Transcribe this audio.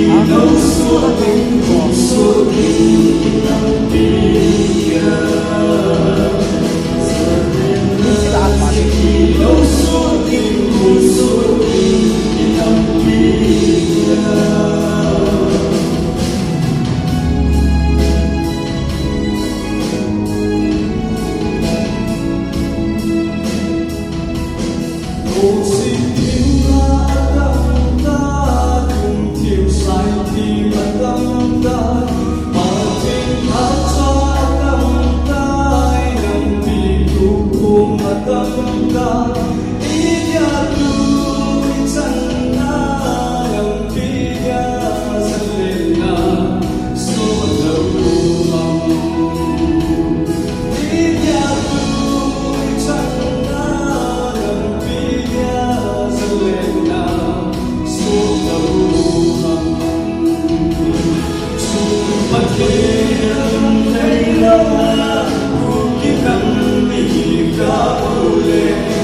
đâu suốt tình cùng suốt tình lòng kia đâu suốt tình cùng suốt tình lòng kia xin yêu tâm ta đừng thiếu sai thì mà tâm ta mà thiên hát cho tâm ta nằm vì đủ cùng mà tâm ta ý nhà tu chân na nằm vì nhà dân lên na số đầu mong ý nhà tu chân na nằm vì lên na số đầu mong chung mặt kia đây lâu cuộc kiếp căng đi cả bầu lên